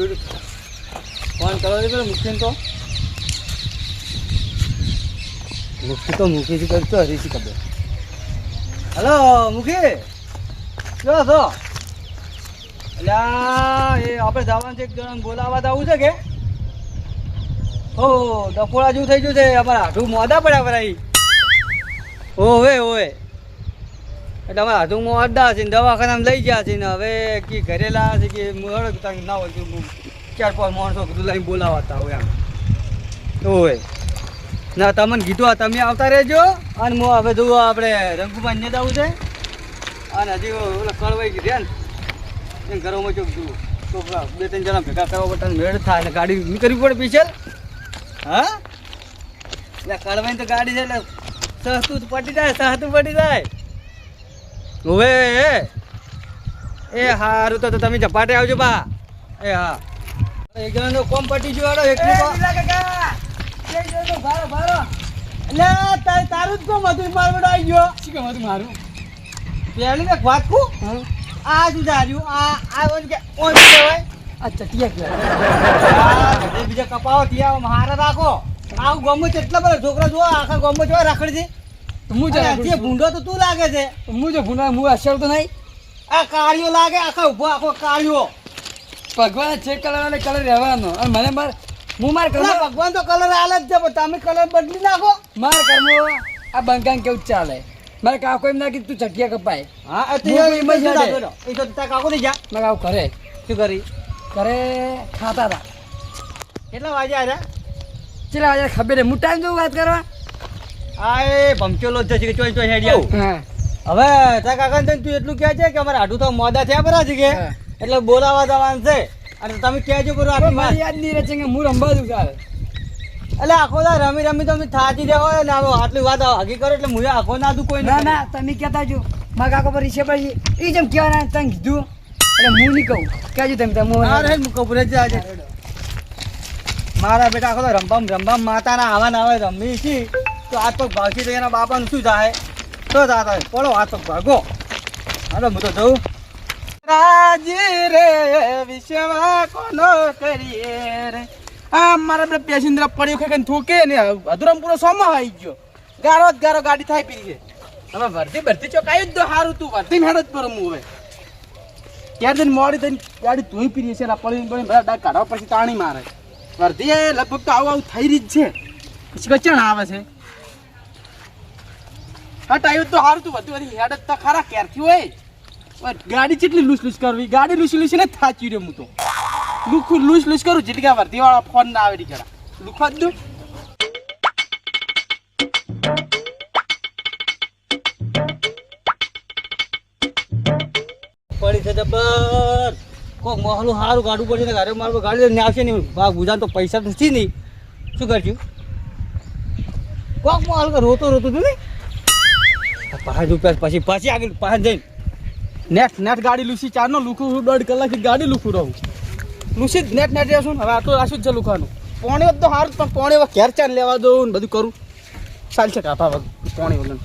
બીડું ફોન કરવા દે પેલો મુખ્ય તો મુખી કરતો હરીશી ખબર. હલો મુખી કેવો છો? અલ્યા એ આપણે જવાનું છે, એક જણાને બોલાવવા આવું છે કે ઓ ડફોળા જેવું થઈ ગયું છે. અમારા હાથું મોદા પડ્યા ભરાઈ. ઓવે એટલે અમારા હાથું મોદા છે ને દવાખાનામાં લઈ ગયા છે ને હવે કે ઘરે લાવ્યા છે કે ના હોય કે 4-5 માણસો બધું લઈને બોલાવતા હોય આમ ઓવે ના. તમને કીધું તમે આવતા રહેજો અને હું હવે જોઉં આપણે રંગુમાં ને જવું છે અને હજી ઓલા કળવાઈ કીધે ને ઘરોમાં ચોક જુઓ તો 2-3 જણા ભેગા કરવા પડતા મેળ થાય ને ગાડી નીકળવી પડે પીછળ. હા એટલે કળવાઈ તો ગાડી છે એટલે સસ્તું પટી જાય. હવે એ સારું તો તમે ઝપાટે આવજો બા. એ હા એક જણાનો કોમ પટી ગયો એકલું તારું જ કોમ હતું મારું આવી ગયો. શું કેમ હતું મારું? પેલું ને વાતકું આ શું ધાર્યું આ કે ઓન કહેવાય આ ચટિયા કહેવાય. બીજા કપાવો ત્યાં હારા રાખો. આવું ગમો કેટલા બધા છોકરા જો આખા ગમો જોવા રાખડી છે. હું જે ભૂંડો તો તું લાગે છે. હું જે ભૂંડો હું અસર તો નહીં. આ કાળિયો લાગે આખા ઉભો આખો કાળિયો. ભગવાન જે કલર કલર રહેવાનો અને મને હું મારે ભગવાન તો કલર આલે જ છે પણ તમે કલર બદલી નાખો. મારે કર્મો આ બંકાન કેવું ચાલે. મારે કાકો એમ ના કીધું તું ચટિયા કપાય. હા એ તો કાકો નહીં જા મારે આવું કરે. શું કરી કરે ખાતા હતા. કેટલા વાગે આવ્યા? કેટલા વાગે ખબર હું ટાઈમ જોઉં વાત કરવા. હા એ ભમચોલો જ છે ચોઈ હેડી આવું. હવે તા કાકા તું એટલું કહે છે કે અમારે આડું તો મોડા થયા બરા છે કે એટલે બોલાવા જવાનું છે અને તમે કહેજો બરો આટલી યાદ નહીં રહે છે કે હું રમવા દઉં ચાલે. એટલે આખો દા રમી તમે થાકી જાવ ને આટલી વાત હગી કરો એટલે હું આખો ના દઉં કોઈ ના. તમે કહેતા જો મારા કાકો પર રીસે પડી એ જેમ કહેવાના તને કીધું એટલે હું નહીં કહું કહેજો તમે હું કબૂરે જ આજે મારા બેટા આખો તો રમવા માતાના આવા ના આવે રમી છી તો હાથ પગ ભાગી તો એના બાપાનું શું થાય તો થતા પડો હાથ પગ ભાગો. હાલો હું તો જઉં. રાજી રે વિશ્વા કોનો કરીએ રે આ મારા બે પેસેન્જર પડ્યો કે થૂકે ને અધુરમ પૂરો સોમો આવી ગયો. ગારો ગાડી થાય પી છે. હવે ભરતી ચોક આવી જ તો સારું તું ભરતી હેડ જ પર હું હવે ક્યારે દિન મોડી થઈને ગાડી ધોઈ પી છે પડી બધા ડાક કાઢવા પછી તાણી મારે ભરતી લગભગ તો આવું થઈ રહી જ છે. પછી કચણ આવે છે. હા ટાઈમ તો સારું તું બધું હેડ જ તો ખરા ક્યારથી હોય ગાડી કેટલી લૂસ કરવી. ગાડી લૂસી ને થાચી રહ્યો હું તો લૂસ કરું જેટલી વર્ધી વાળા ફોન ના આવે ઘણા લુખવા જ દઉં. પડી છે જબર કોક મોહલું સારું ગાડું પડશે ને ઘરે મારું ગાડી લઈને આવશે નહીં ભાગ ગુજાર તો પૈસા નથી નહીં. શું કરશું કોક મોહલ રોતો તું નહીં 5 રૂપિયા પછી આગળ 5 જઈને નેટ ગાડી લૂસી 4 નો લુખું 1.5 કલાકથી ગાડી લુખું રહું લૂસી નેટ રહેશું. હવે આ તો આશું જ છે લુખાનું. પોણે તો સારું પણ પોણે ઘેર ચાર લેવા દઉં ને બધું કરું ચાલશે કાપા પોણે વગર.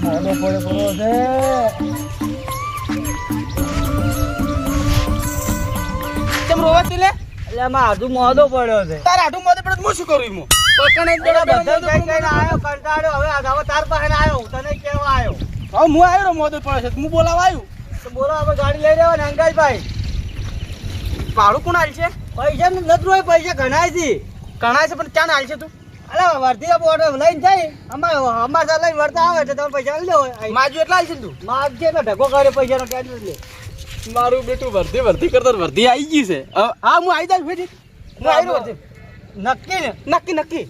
મોડો પડે છે કેમ રોવાતી લે એટલે આમાં આધું મોડો પડ્યો છે. તારે આધું મોડો પડે હું શું કરું એમાં આવ્યો કંટાળ્યો. હવે તાર પાસે આવ્યો તને કેવા આવ્યો. હવે હું આવ્યો મોદો પડે છે હું બોલાવા આવ્યું તો બોલો આપણે ગાડી લઈ લેવા ને અંગાજભાઈ ભાડું કોણ હાલ છે? પૈસા નથી હોય પૈસા ગણાય છે પણ ક્યાં હાલ છે તું? અરે વર્ધી બોર્ડર લઈને જાય અમારા લઈને વળતા આવે છે તમે પૈસા લઈ લેવો. માજુ એટલા હાલ છે તું? માજ છે એટલે ઢગો કરે પૈસાનો ક્યાં લે મારું બેટું વર્ધી કરતા વર્ધી આવી ગઈ છે. હા હું આવી જાય હું આવ્યો નક્કી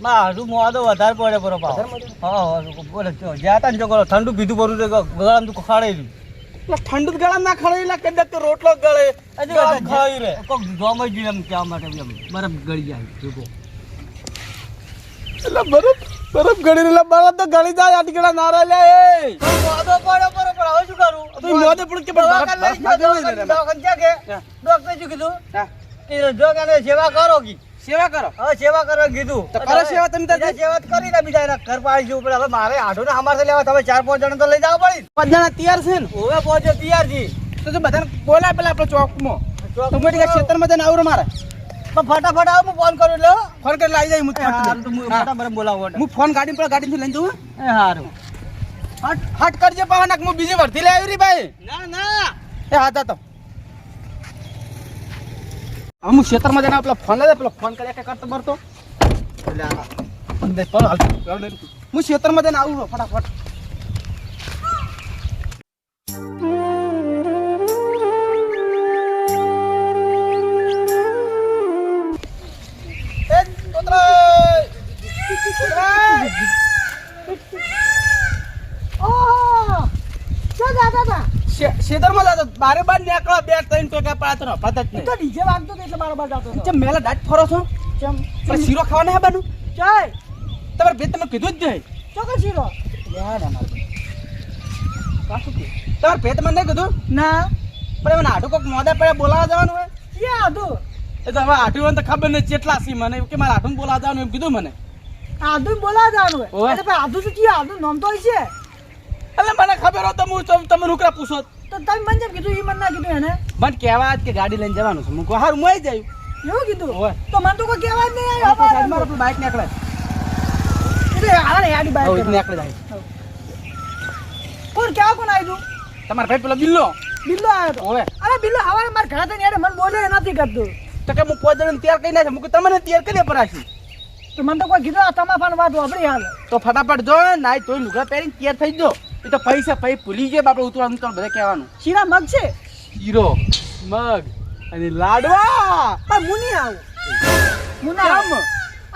મારું મોડો વધારે પડે બરો પાવ. હા બોલે જ્યાં જો કરો ઠંડુ પીધું બરું ગળામ તું ખડાયેલું ઠંડુ ગળામ ના ખડાયેલા કદાચ તો રોટલો ગળે ખાઈ રે કોક જોમાઈ ગયું એમ કહેવા માટે બરફ ગળી જાય એટલે બરફ ગળી રેલા બરફ તો ગળી જાય આટલા નારા લે મોડો પડે બરોબર. હવે શું કરું તું મોડે પણ કે ડોક્ટર શું કીધું જો કે સેવા કરો કી સેવા કરો. હવે સેવા કરવા કીધું તો કરો સેવા તમે તાર. સેવા તો કરી ને બીજા એના ઘર પાડી જવું પડે. હવે મારે આઢો ને અમારે લેવા તમે 4-5 જણા તો લઈ જવા પડી. 5 જણા તૈયાર છે ને? હવે પહોંચ્યો તૈયાર જી. તો બધાને બોલાય પેલા આપણે ચોકમાં. તો મોટી ક્ષેત્રમાં જઈને આવરો મારે. પણ ફટાફટ આવ, હું ફોન કરું એટલે હો. ફોન કરી લાવી જાય હું ફટાફટ બોલાવો. હું ફોન ગાડીથી લઈને જઉં. એ હારું. હટ કરજે પાવાના હું બીજી વર્ધી લઈ આવી રી ભાઈ. ના ના એ હા તો હવે હું ક્ષેત્રમાં જઈને પેલો ફોન લઈ પેલો ફોન કર્યા કે કરતો બરતો હું ક્ષેત્રમાં જઈને આવું ફટાફટ. શેતરમાં જતો બારે બાર નીકળો 2-3 ટોકા પાતો પત જ નહીં. ડીજે વાગતો તો એટલે બરાબર જાતો હતો. ચમ મેલા દાટ ફરો છો ચમ પણ શીરો ખાવાના હે બાનું ચાય તમારે ભેટ તમે કીધું જ નહીં. ચોકન શીરો યાર અમાર કાશું કે તમારે ભેટ મને નહીં કીધું ના પણ મને આઠું કોક મોડા પડે બોલાવા જવાનું હોય. ક્યાં હતું? એ તો હવે આઠું તો ખબર નહીં કેટલા સી મને કે મારે આઠું બોલાવા જવાનું એમ કીધું મને. આધુ બોલાવા જવાનું ઓય. હોય. એટલે ભાઈ આધુ તો ક્યાં આધુ નામ તો છે. એટલે મને ખબર હોય તો હું તમે નુકરા પૂછો. તો તમે મને જેમ કીધું એ મને ના કીધું એને. મને કહેવા જ કે ગાડી લઈને જવાનું છે. હું કહું હારું હું આવી જાય. એવું કીધું? ઓય. તો મને તો કોઈ કહેવા જ નહીં મારું આવ્યું. આપણું બાઇક નીકળે એટલે હાલ ને યાડી બાઈક નીકળે જાય. કોણ કેવા કોણ આવ્યું? તમારા ભાઈ પેલો બિલ્લો બિલ્લો આવ્યો તો. ઓવે અરે બિલ્લો હવારે મારા ઘરે થઈને યાર મને બોલે નથી કરતું. તો કે હું 5 જણ તૈયાર કરી નાખે. હું તમને તૈયાર કરી પરાશી. તો મને તો કોઈ કીધું આ તમાફાનો વાત વાપરી હાલ. તો ફટાફટ જો નાઈ તોય લુગડા પહેરીને તૈયાર થઈ જો. એ તો પૈસા ભૂલી જાય બાપડે ઉતરવાનું તો બધા કહેવાનું. શીરા મગ છે શીરો મગ અને લાડવા. પણ હું નહીં આવું. હું ના આવું.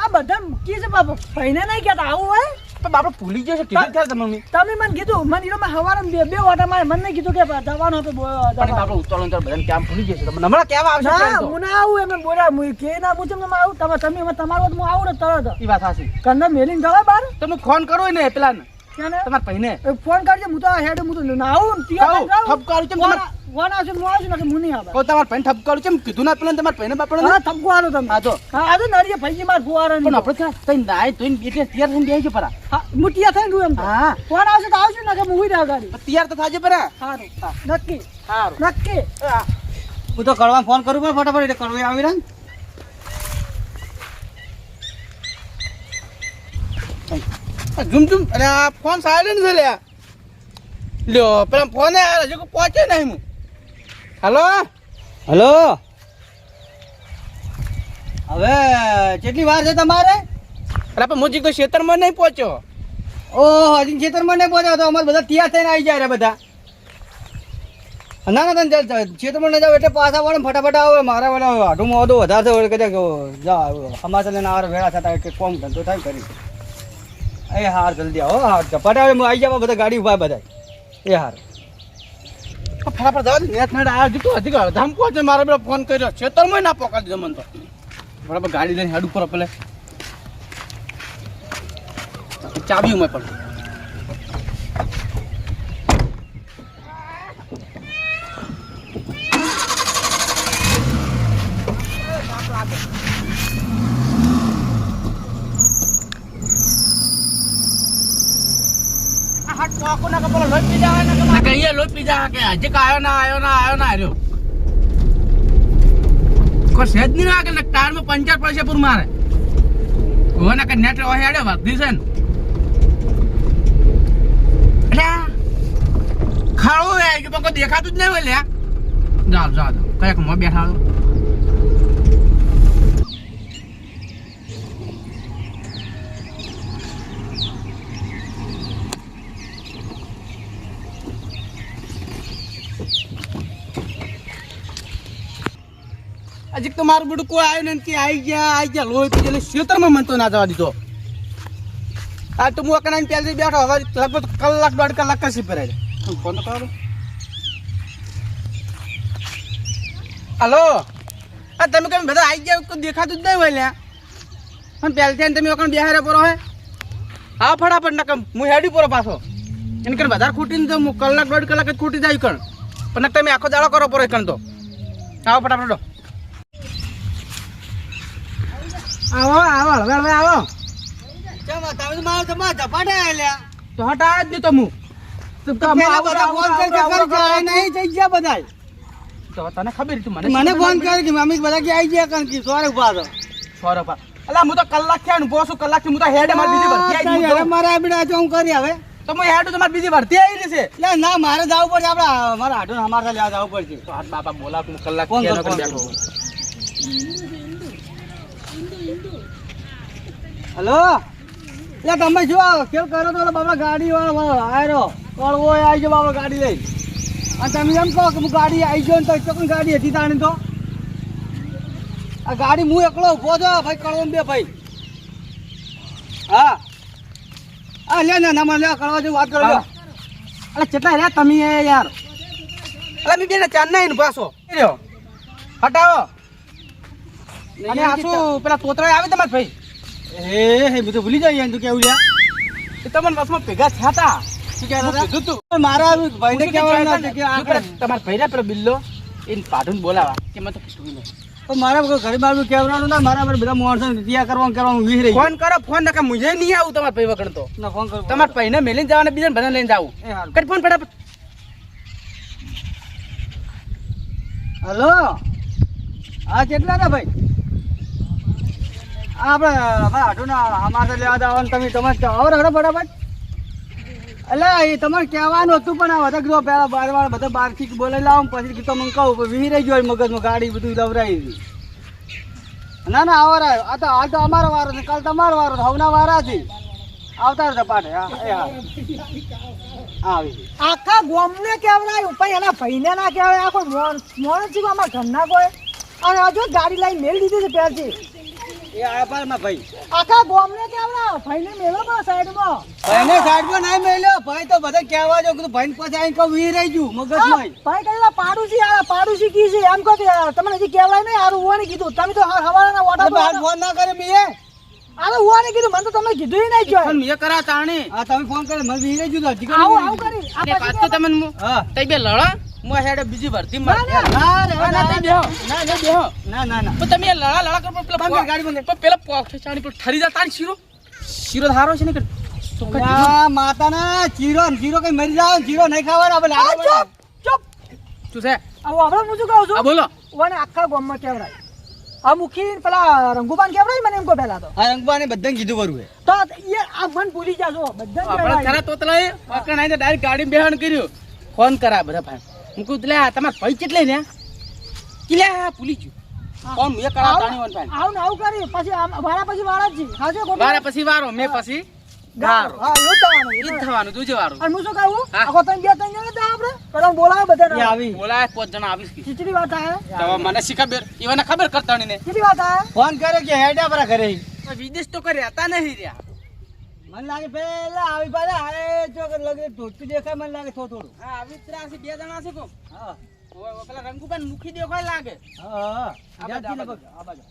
આ બધા કી છે બાપા ભાઈને નહીં કહેતા આવું હોય. પણ બાપડે ભૂલી જશે કીધું ત્યારે તમે મમ્મી. તમે મને કીધું મને ઈરોમાં હવારે બે વાટા મારે મને નહીં કીધું કે જવાનું હતું પણ બાપડે ઉતરવાનું તો બધાને કેમ ભૂલી જશે તમને હમણાં કહેવા આવશે ના ત્યારે તો. હું ના આવું એમ બોલ્યા હું કે ના હું તમને આવું તમે તમારું હું આવું ને તરત ઈ વાત સાચી. કંદા મેલીને જવાય બાર તમે ફોન કરો ને પેલા ને ક્યાં ને તમારા ભાઈને ફોન કરજે હું તો હેડ હું તો ના આવું ને ત્યાં જાઉં. ઠપકારું છે તમારે ફોન આવશે હું આવશું ને હું નહીં આવે. કહો તમારા ભાઈને ઠપકારું છે કીધું ના પેલા તમારા ભાઈને બાપડે હા થપકો આલો તમે. હા તો હા આ તો નડીએ ભાઈજી માર ફુવારા પણ આપણે ત્યાં તઈ નાય તોય એટલે તૈયાર થઈને બેસી પરા. હા મુટિયા થઈને રૂ એમ તો. હા ફોન આવશે તો આવશું ને કે હું ઉઈ ગાડી. તૈયાર તો થાજે પરા. સારું નક્કી સારું નક્કી. હું તો કરવા ફોન કરું પણ ફટાફટ એટલે કરવા આવી રહ્યા ઝુમ ઝુમ. અરે આ ફોન સાયલેન્ટ છે લ્યા. લ્યો પેલા ફોન હજુ પહોંચે નહીં હું. હલો હલો હવે કેટલી વાર છે તમારે? અરે પણ મુજી કોઈ ક્ષેત્રમાં નહીં પહોંચ્યો. ઓહો હજી ખેતરમાં નહીં પહોંચ્યો તો અમારે બધા તૈયાર થઈને આવી જાય બધા. ના ના તમે ખેતરમાં નહીં જાવ એટલે પાછા વળે ફટાફટ આવે. મારા વાળા આઢું મોઢું વધારે છે કદાચ જા સમાચાર લઈને આવે વેળા થતા કે કોમ ધંધો થાય કરી. એ હાર જલ્દી આવો હાર ઝપાટે આવે હું આવી જાવ બધા ગાડી ઉભા બધા. એ હાર ફટાફટ જવા દે નેટ નેટ આ જીતું હજી ગાળ ધામ પહોંચે મારા પેલો ફોન કર્યો ક્ષેત્રમાં ના પકડી દીધો મને તો. બરાબર ગાડી લઈને હેડ ઉપર પેલે ચાવી મેં પણ લોહી પી જાય કે હજી આયો ના આવ્યો કોઈ સેજ નહીં લાગે ને ટાયરમાં પંચર પડશે પૂર મારે કોને કે નેટ હેડે વર્ધી છે ને એટલે ખાડું હે કે કોઈ દેખાતું જ નહીં હોય લ્યા. જાઓ કયા કે બેઠા હજી તો મારું બધું કોઈ આવ્યું ને કે આવી ગયા લોહી પી એટલે ક્ષેત્રમાં મને તો ના જવા દીધો. આ તો હું અકડાઈને પહેલાથી બેઠો હવે લગભગ કલાક 1.5 કલાક કશી પર ફોન તો કરો. હલો આ તમે કેમ બધા આવી ગયા કોઈ દેખાતું જ નહીં હોય લ્યા. પણ પહેલથી તમે ઓકણ બેહારે પરો હે હા ફટાફટ નકમ હું હેડી પરો પાછો એને કણ વધારે ખૂટીને તો હું કલાક 1.5 કલાક જ ખૂટી જાય કણ પણ તમે આખો દાડો કરો પરો કણ તો આવો ફટાફટ. આવો આવો હવે આવો કેમ તમે તો મારો તમારા ઝપાટા આલ્યા તો હટા જ નહીં તો હું તો પેલા બધા ફોન કરી જાય નહીં જઈ ગયા બધાય તો તને ખબર તું મને ફોન કરી કે મમ્મી બધા કે આવી ગયા કારણ કે સોરે ઉભા તો સોરે પા અલા હું તો કલાક થયા ને બોસું કલાક થી હું તો હેડ માર બીજી ભરતી આવી હવે મારે આબડા તો હું કરી હવે તો હું હેડ તો માર બીજી ભરતી આવી છે લે ના મારે જવું પડશે આપડા મારા આટો અમારે લેવા જવું પડશે તો હાથ બાપા બોલા હું કલાક ફોન થયા કર, બેઠો હલો લે તમે જો કેમ કરો તો બાબા ગાડી વાળો આયરો કળવો આવી ગયો બાબા ગાડી લઈ અને તમે એમ કહો કે હું ગાડી આવી ગયો ને તો ચોકન ગાડી હતી તાણી તો આ ગાડી હું એકલો ઉભો છો ભાઈ કળવો બે ભાઈ હા હા લે ના મને લે કળવા જેવું વાત કરો હા. અલા કેટલા રહ્યા તમે યાર અલા મી બેને ચાર નહીં પાછો રહ્યો હટાવો અને આ શું પેલા તોતરા આવે તમાર ભાઈ હે હું તો ભૂલી જાય તું કેવું લ્યા એ તમને બસમાં ભેગા થયા હતા શું કહેતા હતા? કીધું તું મારા ભાઈને કહેવાનું છે કે આ તમારા ભાઈ પેલો બિલ્લો એને પાડું બોલાવા કે મેં તો કીધું નહીં તો મારા ઘરે બાર કહેવાનું ના મારા પર બધા માણસો ત્યાં કરવાનું વિહરી ફોન કરો ફોન નકા મુજે નહીં આવું તમારા ભાઈ વગર તો ના ફોન કરો તમારા ભાઈને મેલીને જવાને બીજાને બધા લઈને જાવું એ હાલ કટ ફોન ફટાફટ હલો હા કેટલા હતા ભાઈ આપણે આટોના અમારે લેવા જવાનું તમે આવડે હડો ફટાફટ એટલે એ તમારે કહેવાનું હતું પણ આ બધા કીધું પહેલાં બાર બધા બહારથી બોલાવી લાવો પછી કીધું મને કહું વિહરાઈ ગયો મગજમાં ગાડી બધું દવરાઈ દીધી ના આવા આ તો હાલ તો અમારો વારો છે કાલ તમારો વારો છે હવના વારાથી આવતા રહેતા પાટે હા એ હા આવી આખા ગોમને કહેવાય પણ એના ભાઈને ના કહેવાય આખો મોણ છે અમારા ઘરના કોઈ અને હજુ ગાડી લઈને મેળ દીધી છે પહેરથી એ આયા પારમાં ભાઈ આખા ગોમને કહેવાય ભાઈને મેળો પણ સાઈડમાં ભાઈને સાઈડમાં નહીં મેલ્યો ભાઈ તો બધા કહેવા જો કીધું ભાઈને પછી આવીને કહું વિહરાઈ ગયું મગજમાં ભાઈ કહેલા પાડોશી કી છે એમ કહો કે તમને હજી કહેવાય નહીં હારું હોવાની કીધું તમે તો હવાના બહાર ઓટા ફોન ના કરે મેં હારું હોવાની કીધું મને તો તમે કીધું નહીં જોઈ પણ મેં કરા તાણી હા તમે ફોન કરે મને વિહરાઈ ગયું તો આવું કરી તે પાછો તમને હા તઈ બે લડો હું હેડે બીજી ભરતી માં ના, ના રે, ના તઈ બેહો ના ના બેહો ના પણ તમે લડા કરો પેલા બંધ કર, ગાડી બંધ કર. પણ પેલા પોખઠે ચાણી પર ઠરી જા તારી શીરો ધારો છે ને કે ચોખ્ખા ના માતાના ચીરો કઈ મરી જાવ ચીરો નહીં ખાવાનો આપણે આ લાડવા ચૂપ ચૂપ શું છે આવું આપણે હું શું કહું છું આ બોલો ઓને આખા ગામમાં કેવરાય આ મુખી પેલા રંગુબાન કેવરાય મને એમ કહો પહેલા તો આ રંગબાને બધાને કીધું બરું હે તો એ આ મન ભૂલી જાજો બધા આપણે ખરા તોતલા એ વાકણ આઈને ડાયરેક્ટ ગાડી બેહાણ કર્યું ફોન કરા બધા ભાઈ હું કહું લે તમાર ભાઈ કેટલે ને કિલ્યા ભૂલી ગયો ફોન મેં કરા તાણી વન ભાઈ આવું ને આવું કરી પછી વાળા પછી વાળા જ જી હાજે ખોટું વારા પછી વારો મેં પછી ગારો હા એવું થવાનું ઈ જ થવાનું તુજે વારો અને હું શું કહું હા. આખો તને બે ત્રણ જણા હતા આપણે પેલા બોલાવે એ બધા આવી બોલાય 5 જણા આવીશ કે ખીચડી વાત આવે તો મને શી ખબર ઈવાને ખબર કરતાણી ને ખીચડી વાત આવે ફોન કરે કે હેડા પર કરે વિદેશ તો કરે હતા નહીં રહ્યા મને લાગે પેલા આવી પાછા હારે ચોક લગે ધોતું દેખાય મને લાગે થોડું હા આવી ત્રાસી બે જણા છે કો હા ઓય પેલા રંગુબાન મુખી દેખાય લાગે હા આ જાતી બાજુ, લગભગ. આ બાજુ.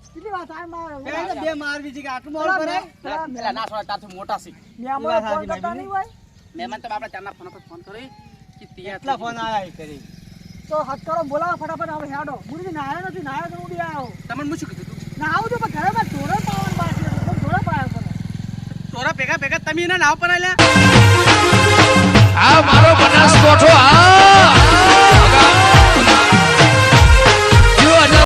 ખીચડી વાત આવે મારે એને બે મારવી છે કે આટલું મોડું કરે પેલા ના છોડા તારથી મોટા છે મેમો ફોન કરતા નહીં હોય મહેમાન તો આપણે ચારના ફોન પર ફોન કરી કે તૈયાર કેટલા ફોન આયા એ કરી તો હટ કરો બોલાવો ફટાફટ આપણે હેડો ગુરુજી નાયો નથી નાયો તો ઉડી આવ્યો તમને હું શું કીધું તું ના આવું તો પણ ઘરે માં ઢોરો પાવાનું બાકી હતું ઢોરો પાયો પણ તોરા ભેગા તમે એના નાવ પર આલ્યા આ મારો બનાસકોઠો આ